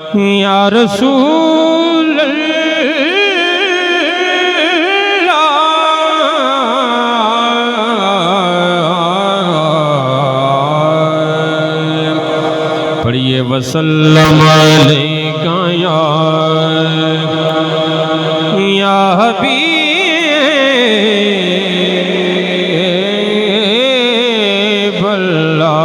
या रसूल पढ़िए वसल्लम अलैका या हबीब अल्लाह।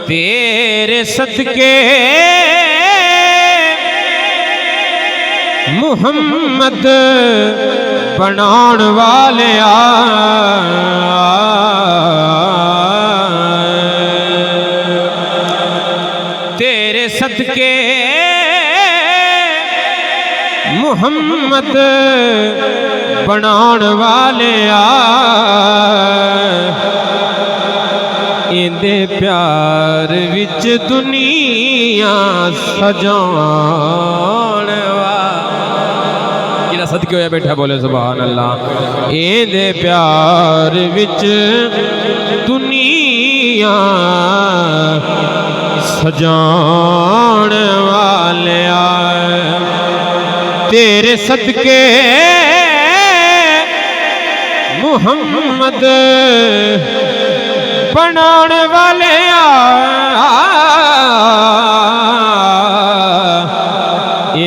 तेरे सदके मुहम्मद बनाण वाले तेरे सदके मुहम्मद बनाण वाले इंदे प्यार विच दुनिया सजाण वाला सदके होया बैठा बोले सुभान अल्लाह। इंदे प्यार विच दुनिया सजाण वाले तेरे सदके मुहम्मद बनाण वाले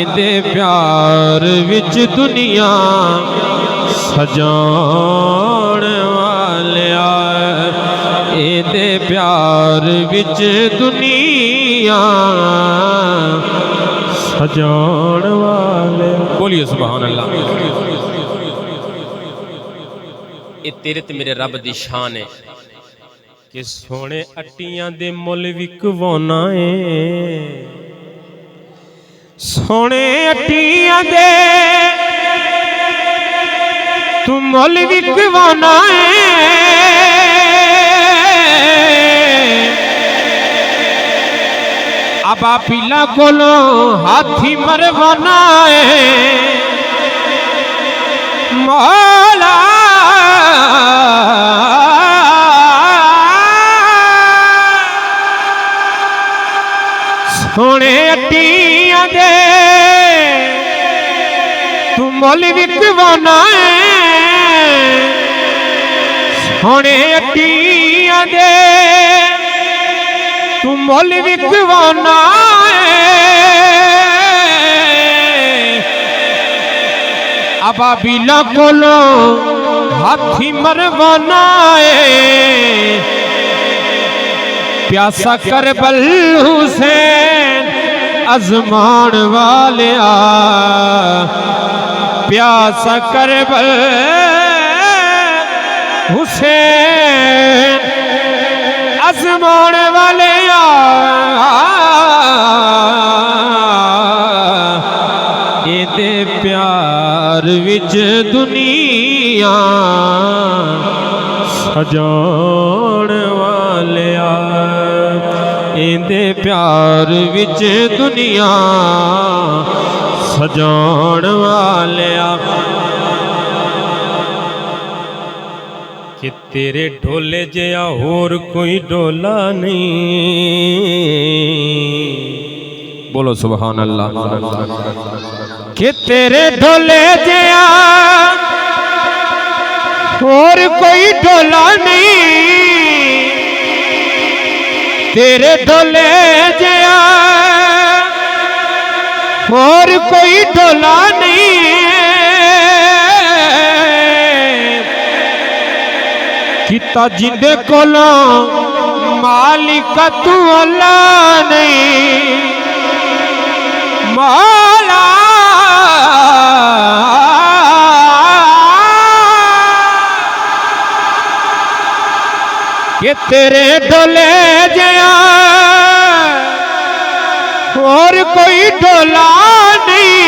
इंदे प्यार विच दुनिया सजाण वाले इंदे प्यार विच दुनिया सजाण वाले। बोलिए सुभान अल्लाह। ये तेरे ते मेरे रब दी शान है कि सोने अट्टियां दे मुल विकवाना है। सोने अट्टियां दे तू मुल विकवाना है। आबा पीला कोलो हाथी मरवाना है मौला। सोने अट्टियां दे तू मुल विकवाना है। सोने अट्टियां दे तू मुल विकवाना है। अबाबीला कोलो हाथी मरवाना है। प्यासा करबल हुसैन अजमान वाले प्यासा करबल हुसैन अजमान वाले इंदे प्यार विच दुनिया सजाण वाले इंदे प्यार विच दुनिया सजाण वाले कि तेरे ढोले जिहा होर कोई ढोला नहीं। बोलो सुभान अल्लाह। कि तेरे ढोले जिहा होर कोई ढोला नहीं। तेरे ढोले जिहा होर कोई ढोला नहीं। किता जिंदे कोलों मालिक तू अल्लाह नहीं मौला। कि तेरे ढोले जिहा और कोई ढोला नहीं।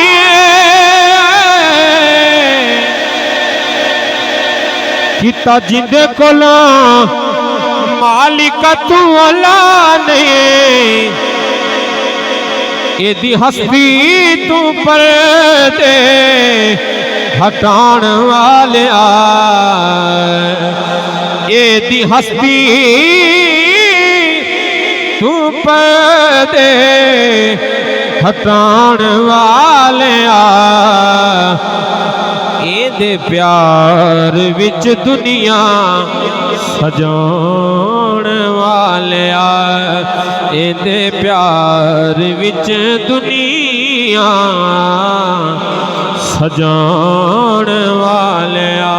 किता जिंदे कोला मालिक तू अल्लाह नहीं। एदी हस्ती तू पर्दे हटाण वालिया, एदी हस्ती तू पर्दे हटाण वालिया, एदे प्यार विच दुनिया सजाण वालिया, एदे प्यार विच दुनिया सजाण वालिया।